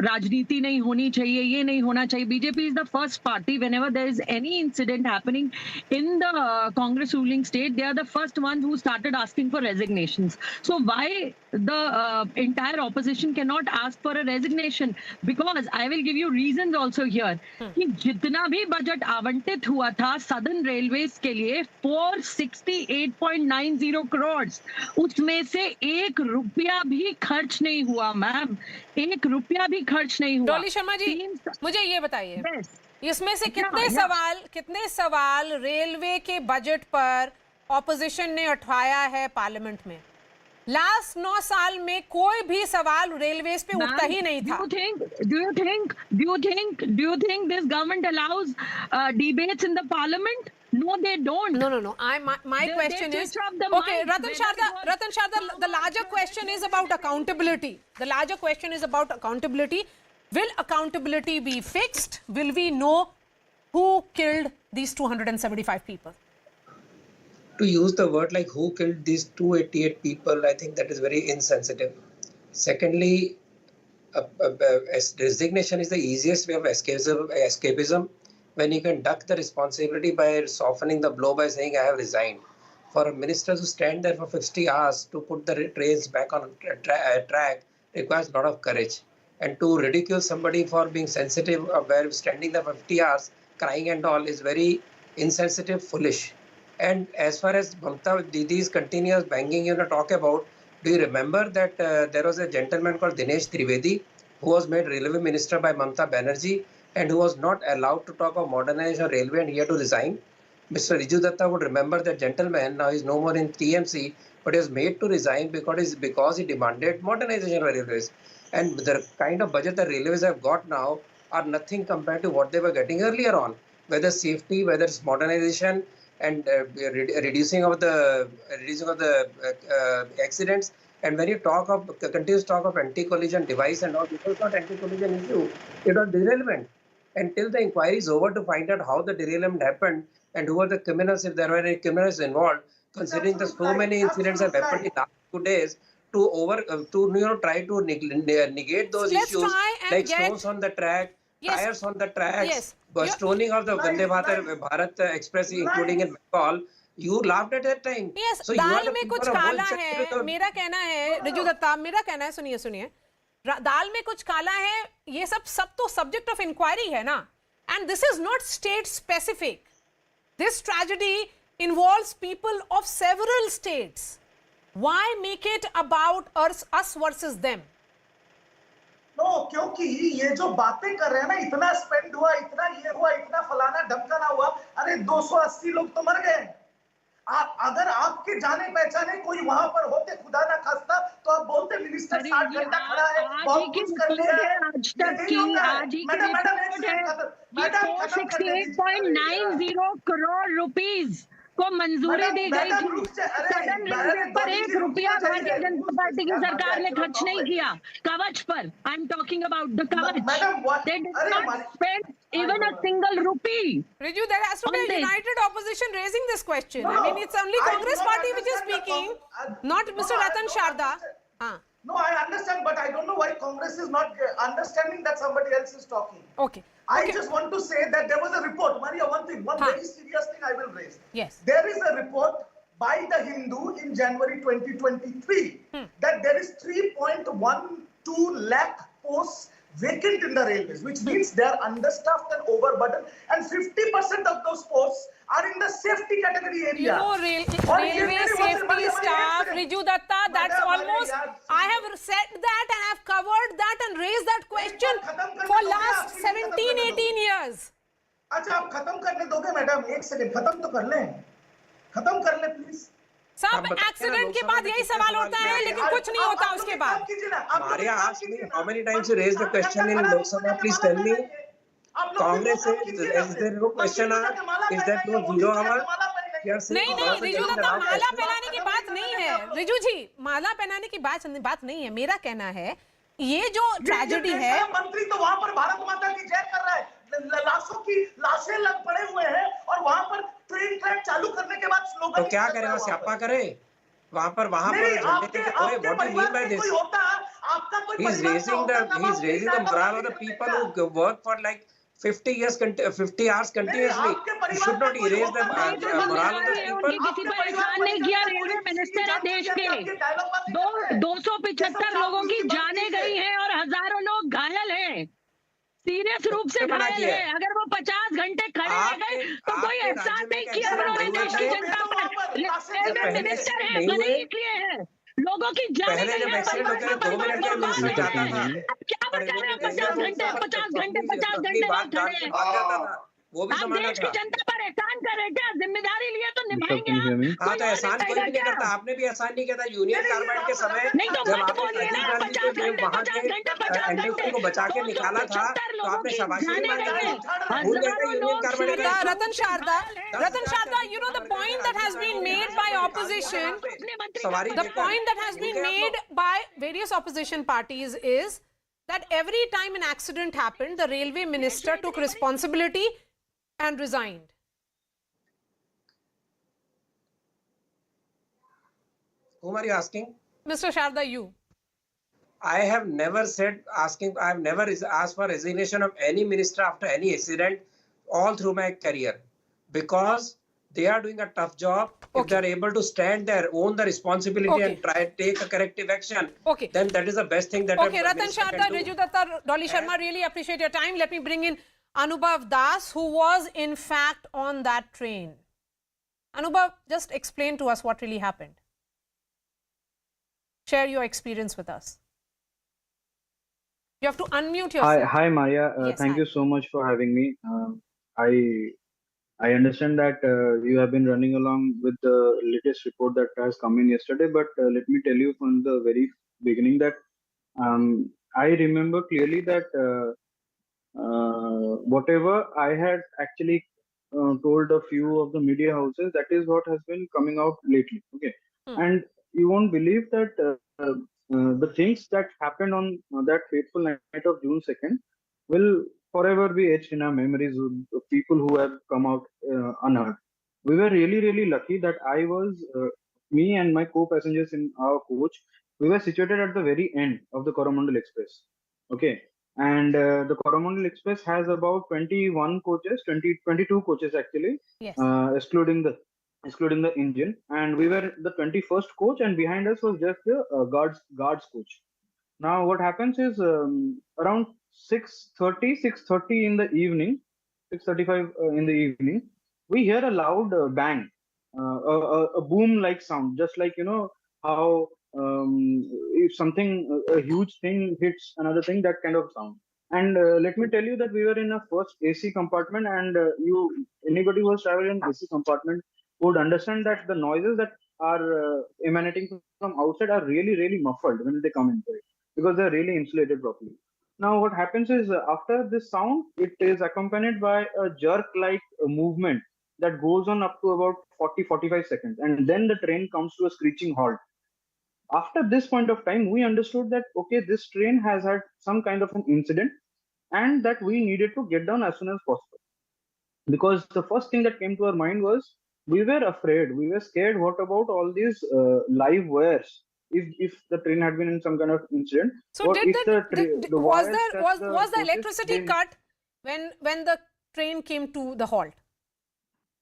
राजनीति नहीं होनी चाहिए, ये नहीं होना चाहिए. BJP is the first party whenever there is any incident happening in the Congress ruling state, they are the first ones who started asking for resignations. So why the entire opposition cannot ask for a resignation? Because I will give you reasons also here. कि जितना भी budget आवंटित हुआ था Southern Railways के लिए 468.90 crores, उसमें से 1 रुपया भी खर्च नहीं हुआ मैम, 1 रुपया भी खर्च नहीं हुआ. डॉली शर्मा जी, मुझे ये बताइए, इसमें से कितने सवाल रेलवे के बजट पर ऑपोजिशन ने उठाया है पार्लियामेंट में? लास्ट 9 साल में कोई भी सवाल रेलवेज पे उठता ही नहीं था. Do you think this government allows debates in the parliament? No, they don't. No. My question is, okay, Ratan Sharda, the larger question is about accountability. Will accountability be fixed? Will we know who killed these 275 people? To use the word like who killed these 288 people, I think that is very insensitive. Secondly, resignation is the easiest way of escapism when you can duck the responsibility by softening the blow by saying, I have resigned. For a minister to stand there for 50 hours to put the trains back on track requires a lot of courage. And to ridicule somebody for being sensitive while standing there for 50 hours, crying and all, is very insensitive, foolish. And as far as Mamata Didi's continuous banging talk about, do you remember that there was a gentleman called Dinesh Trivedi who was made railway minister by Mamata Banerjee and who was not allowed to talk of modernization of railway and he had to resign? Mr. Riju Datta would remember that gentleman. Now he is no more in TMC, but he was made to resign because he demanded modernization of railways. And the kind of budget the railways have got now are nothing compared to what they were getting earlier on, whether safety, whether it's modernization, and reducing of the accidents. And when you talk of continuous talk of anti-collision device and all, it was not anti-collision issue, it was derailment. Until the inquiry is over to find out how the derailment happened and who were the criminals, if there were any criminals involved, considering that so many incidents have happened in the last 2 days, to try to negate those issues like stones on the track, tires on the tracks, stoning of the Vande Bharat Express, including in Bengal. You laughed at that time. Yes, so दाल में कुछ काला है. मेरा कहना है, रिजु दत्ता, मेरा कहना है, सुनिए. दाल में कुछ काला है. ये सब तो subject of inquiry है ना. And this is not state specific. This tragedy involves people of several states. Why make it about us versus them? No, क्योंकि ये जो बातें कर रहे हैं ना, इतना स्पेंड हुआ, इतना ये हुआ, इतना फलाना ढमकाना हुआ, अरे 280 लोग तो मर गए. अगर आपके जाने पहचाने कोई वहां पर होते, खुदा ना खास्ता, तो आप बोलते मिनिस्टर 60 घंटा खड़ा है, बहुत कुछ कर लिया है. मैडम 468.90 crore rupees को मंजूरी दी गई थी. सदन रेलवे पर 1 रुपया भारतीय जनता पार्टी की सरकार ने खर्च नहीं किया. कवच पर, I am talking about the कवच. They did not spend even a single rupee. Riju, there has to be a united opposition raising this question. I mean, it's only Congress party which is speaking, not Mr. Ratan Sharda. No, I understand, but I don't know why Congress is not understanding that somebody else is talking. Okay. I just want to say that there was a report. Maria, one very serious thing I will raise. Yes. There is a report by the Hindu in January 2023 that there is 3.12 lakh posts vacant in the railways, which means they are understaffed and overburdened, and 50% of those posts are in the safety category area. You know, railway safety staff, Riju Datta, that's almost, I have said that and I have covered that and raised that question for last 17-18 years. अच्छा, आप खत्म करने दोगे madam? एक second, खत्म तो कर लें. खत्म कर ले प्लीज. सब एक्सीडेंट के बाद यही सवाल होता है, लेकिन कुछ नहीं होता उसके बाद. Maria asked me how many times you raised the question in Lok Sabha. Please tell me. Congress says, is there no question? Is that no 0 hour? नहीं नहीं रिजू दत्ता, माला पहनाने की बात नहीं है रिजू जी, माला पहनाने की बात नहीं है। मेरा कहना है ये जो ट्रेजेडी है, मंत्री तो वहां पर भारत माता की जय कर रहा है, लाशें लग पड़े हुए हैं और वहां पर ट्रेन ट्रैक चालू करने के बाद स्लोगन तो क्या करें, स्यापा करें वहां पर झंडे लेके कोई what do mean by this? He is raising the morale of the people who work for like 50 hours continuously. You should not erase the morale of the people. किसी पर एहसान नहीं किया। रेलवे मिनिस्टर है देश के। 275 लोगों की जानें गई हैं और हजारों लोग घायल हैं, सीरियस रूप से घायल है। अगर वो 50 घंटे खड़े रह गए तो कोई एहसान नहीं किया उन्होंने देश की जनता पर। रेलवे मिनिस्टर है, बने इसलिए है, लोगों की जाने पहले जब एक्सीडेंट होते थे 2 मिनट के मिनिस्टर जाता था, क्या बता रहे हैं? 50 घंटे लोग खड़े हैं। वो भी आप जमाना देश की था। जनता पर एहसान कर रहे, क्या जिम्मेदारी लिए तो निभाएंगे आप। हाँ तो एहसान कोई भी नहीं करता, आपने भी एहसान नहीं किया था यूनियन कार्बाइड के समय, जब आपने राजीव गांधी को वहां के एनडीओ को बचा के निकाला था तो आपने शाबाशी नहीं मांगी थी। भूल गए थे यूनियन कार्बाइड का? Ratan Sharda, you know the point that has been made by opposition, the point that has been made by various opposition parties is that every time an accident happened, the railway minister took responsibility and resigned. Whom are you asking? Mr. Sharda, you. I have never I have never asked for resignation of any minister after any accident all through my career, because they are doing a tough job. If they are able to stand there, own the responsibility and try take a corrective action, then that is the best thing that Okay, Ratan Sharda, Riju Datta, Dolly Sharma, really appreciate your time. Let me bring in Anubhav Das, who was in fact on that train. Anubhav, just explain to us what really happened. Share your experience with us. You have to unmute yourself. Hi Maria. Thank you so much for having me. I understand that you have been running along with the latest report that has come in yesterday, but let me tell you from the very beginning that I remember clearly that whatever I had actually told a few of the media houses, that is what has been coming out lately. Okay, and you won't believe that the things that happened on that fateful night of June 2nd will forever be etched in our memories of people who have come out unhurt. We were really lucky that me and my co-passengers in our coach, we were situated at the very end of the Coromandel Express. Okay, and the Coromandel Express has about 21 coaches, 22 coaches actually, excluding the engine, and we were the 21st coach, and behind us was just the guards coach. Now what happens is around 6:30 in the evening, 6:35 in the evening, we hear a loud bang, a boom like sound, just like how if a huge thing hits another thing, that kind of sound. And let me tell you that we were in a first AC compartment, and anybody who has traveled in AC compartment would understand that the noises that are emanating from outside are really muffled when they come inside, because they're really insulated properly. Now what happens is after this sound, it is accompanied by a jerk-like movement that goes on up to about 40-45 seconds, and then the train comes to a screeching halt. After this point of time, we understood that okay, this train has had some kind of an incident, and that we needed to get down as soon as possible. Because the first thing that came to our mind was, we were afraid, we were scared. What about all these live wires? If the train had been in some kind of incident, so was the electricity cut when the train came to the halt?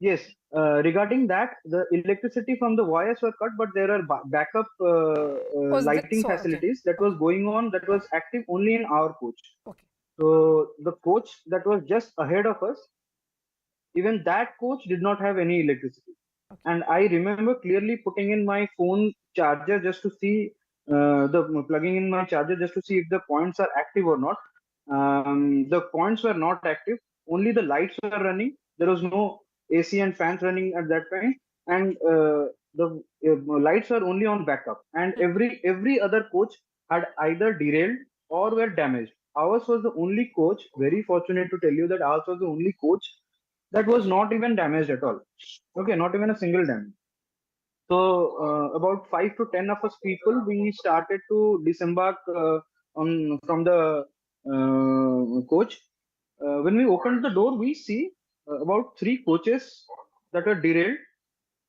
Yes, regarding that, the electricity from the wires were cut, but there are backup lighting facilities that was going on, that was active only in our coach. Okay. So the coach that was just ahead of us, even that coach did not have any electricity. Okay. And I remember clearly putting in my phone charger just to see plugging in my charger just to see if the points are active or not. The points were not active. Only the lights were running. There was no AC and fans running at that time, and the lights were only on backup. And every other coach had either derailed or were damaged. Ours was the only coach. Very fortunate to tell you that ours was the only coach that was not even damaged at all. Okay, not even a single damage. So about 5 to 10 of us people, we started to disembark from the coach. When we opened the door, we see about 3 coaches that were derailed,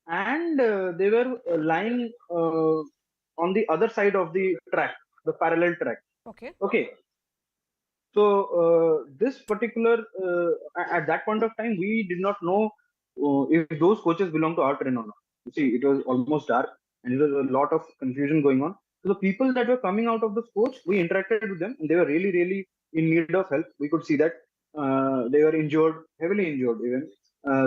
and they were lying on the other side of the track, the parallel track. Okay. Okay. So this particular at that point of time, we did not know if those coaches belong to our train or not. You see, it was almost dark, and there was a lot of confusion going on. So the people that were coming out of the coach, we interacted with them, and they were really, really in need of help. We could see that they were injured, heavily injured even.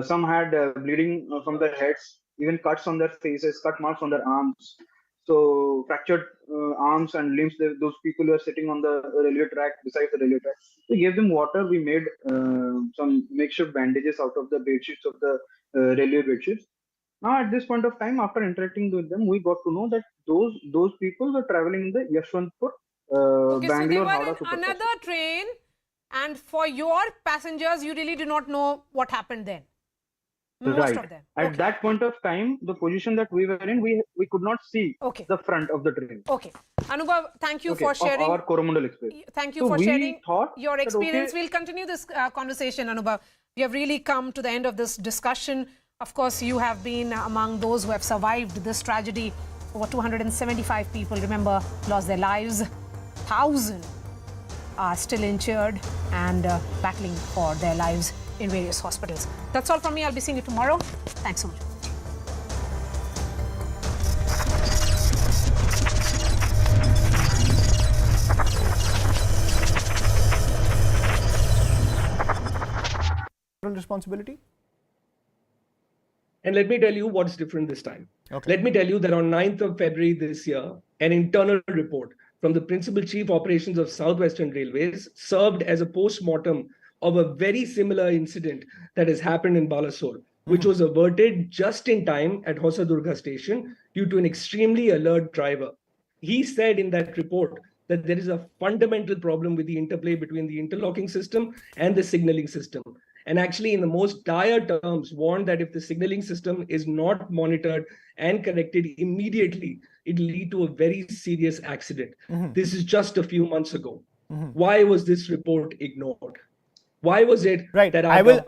Some had bleeding from their heads, even cuts on their faces, cut marks on their arms. So fractured arms and limbs. Those people were sitting on the railway track, beside the railway track. We gave them water. We made some makeshift bandages out of the bed sheets of the railway bed sheets. Now, at this point of time, after interacting with them, we got to know that those people were traveling in the Yashwantpur, Okay, so they Bangalore, were Howrah in superfast. another train, and for your passengers, you really do not know what happened then. Most of them. At that point of time, the position that we were in, we could not see the front of the train. Okay. Anubhav, thank you for Of sharing. our Coromandel Express. Thank you So for we sharing thought your that, experience. okay, We'll continue this conversation, Anubhav. We have really come to the end of this discussion. Of course, you have been among those who have survived this tragedy. Over 275 people, remember, lost their lives. 1,000 are still injured and battling for their lives in various hospitals. That's all from me. I'll be seeing you tomorrow. Thanks so much. Responsibility? And let me tell you what's different this time. Okay. Let me tell you that on 9th of February this year, an internal report from the Principal Chief Operations of Southwestern Railways served as a post-mortem of a very similar incident that has happened in Balasore, which was averted just in time at Hosadurga station due to an extremely alert driver. He said in that report that there is a fundamental problem with the interplay between the interlocking system and the signaling system. And actually, in the most dire terms, warned that if the signaling system is not monitored and corrected immediately, it will lead to a very serious accident. This is just a few months ago. Why was this report ignored? Why was it that our I will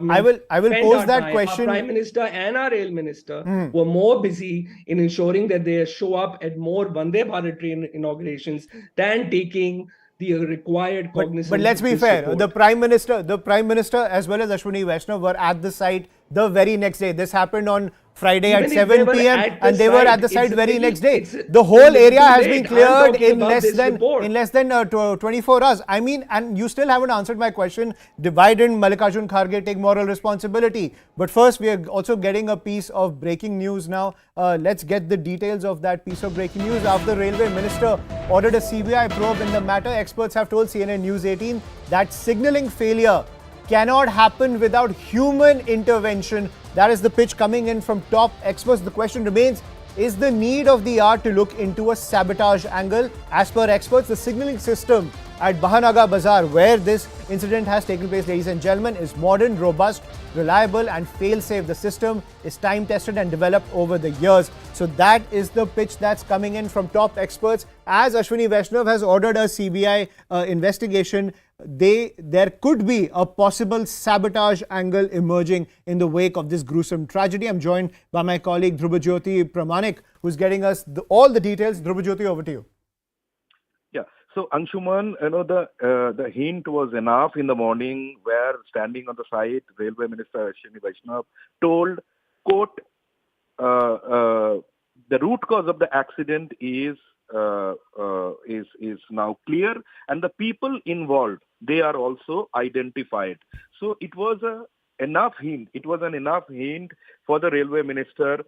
pose that question. Our Prime Minister and our Rail Minister were more busy in ensuring that they show up at more Vande Bharat train inaugurations than taking the required cognizance. But let's be fair. The Prime Minister, as well as Ashwini Vaishnav, were at the site the very next day. This happened on Friday at 7 p.m. and they were at the site very next day. The whole area has been cleared in less than 24 hours. I mean, and you still haven't answered my question. Why didn't Mallikarjun Kharge take moral responsibility? But first, we are also getting a piece of breaking news now. Let's get the details of that piece of breaking news. After the Railway Minister ordered a CBI probe in the matter, experts have told CNN News 18 that signalling failure cannot happen without human intervention. That is the pitch coming in from top experts. The question remains, is the need of the hour to look into a sabotage angle? As per experts, the signalling system at Bahanaga Bazaar, where this incident has taken place, ladies and gentlemen, is modern, robust, reliable and fail-safe. The system is time-tested and developed over the years. So that is the pitch that's coming in from top experts. As Ashwini Vaishnav has ordered a CBI investigation, there could be a possible sabotage angle emerging in the wake of this gruesome tragedy. I'm joined by my colleague Dhrubajyoti Pramanik, who's getting us all the details. Dhrubajyoti, over to you. Yeah. So Anshuman, the hint was enough in the morning, where standing on the site, Railway Minister Ashwini Vaishnav told, quote, the root cause of the accident is now clear, and the people involved, they are also identified. So it was enough hint. It was an enough hint for the Railway Minister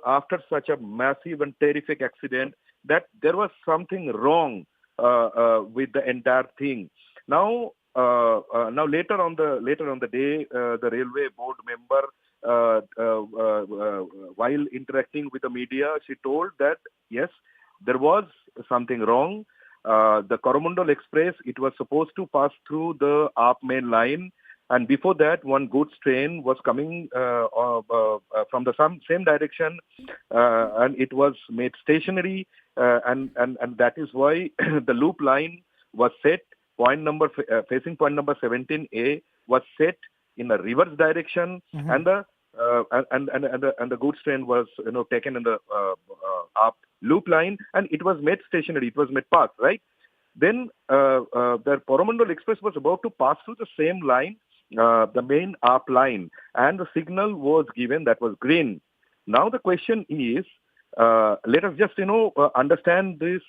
after such a massive and terrific accident that there was something wrong with the entire thing. Now later on the day, the Railway Board member, while interacting with the media, she told that yes, there was something wrong. The Coromandel Express, it was supposed to pass through the up main line, and before that, one goods train was coming from the same direction, and it was made stationary, and that is why the loop line was set. Facing point number 17A was set in a reverse direction, and the goods train was taken in the up loop line, and it was made stationary. It was made parked, right? Then the Coromandel Express was about to pass through the same line, the main up line, and the signal was given that was green. Now the question is, let us just understand this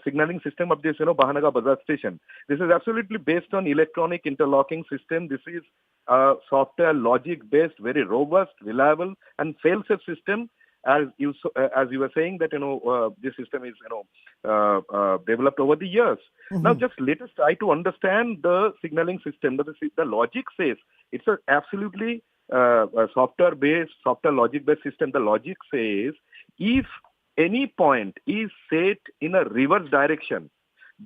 signaling system of this Bahanaga Bazaar station. This is absolutely based on electronic interlocking system. This is a software logic based, very robust, reliable, and fail-safe system. As you were saying that this system is developed over the years. Now just let us try to understand the signaling system. The logic says it's a absolutely software logic based system. The logic says if any point is set in a reverse direction,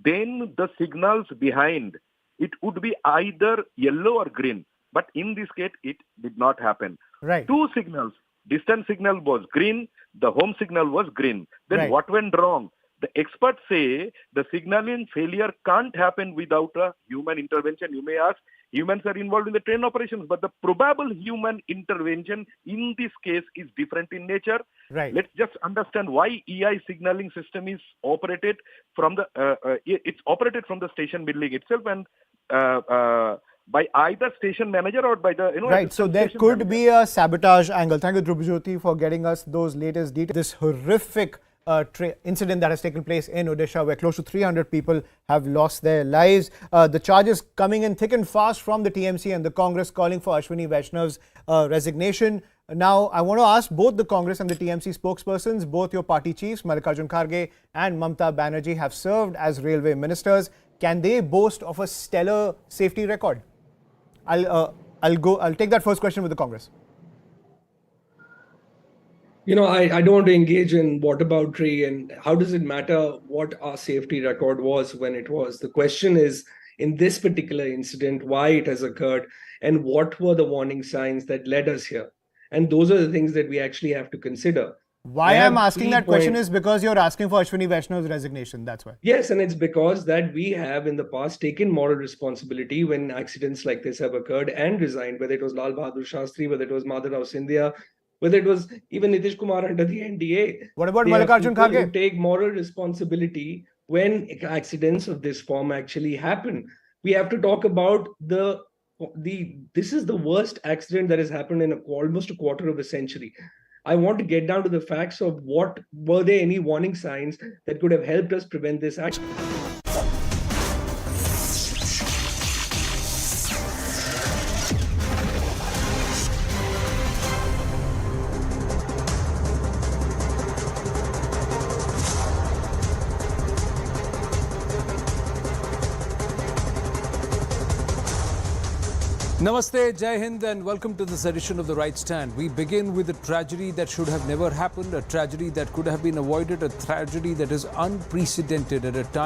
then the signals behind it would be either yellow or green. But in this case, it did not happen. Right. Two signals. Distant signal was green, the home signal was green. Then what went wrong? The experts say the signaling failure can't happen without a human intervention. You may ask, humans are involved in the train operations, but the probable human intervention in this case is different in nature. Right. Let's just understand why EI signaling system is operated from the it's operated from the station building itself, and by either station manager or by the right. So there could manager. be a sabotage angle. Thank you, Dhrupajyoti, for getting us those latest details. This horrific incident that has taken place in Odisha, where close to 300 people have lost their lives. The charges coming in thick and fast from the TMC and the Congress calling for Ashwini Vaishnav's resignation. Now, I want to ask both the Congress and the TMC spokespersons, both your party chiefs, Mallikarjun Kharge and Mamata Banerjee, have served as railway ministers. Can they boast of a stellar safety record? I'll take that first question with the Congress. I don't want to engage in whataboutery and how does it matter what our safety record was when it was. The question is, in this particular incident, why it has occurred and what were the warning signs that led us here. And those are the things that we actually have to consider. Why I'm asking that question is because you're asking for Ashwini Vaishnav's resignation. That's why. Yes, and it's because that we have in the past taken moral responsibility when accidents like this have occurred and resigned, whether it was Lal Bahadur Shastri, whether it was Madhav Scindia, whether it was even Nitish Kumar under the NDA. What about Mallikarjun Kharge? Take moral responsibility when accidents of this form actually happen. We have to talk about this is the worst accident that has happened in almost a quarter of a century. I want to get down to the facts of what were there any warning signs that could have helped us prevent this accident. Namaste, Jai Hind, and welcome to this edition of The Right Stand. We begin with a tragedy that should have never happened, a tragedy that could have been avoided, a tragedy that is unprecedented at a time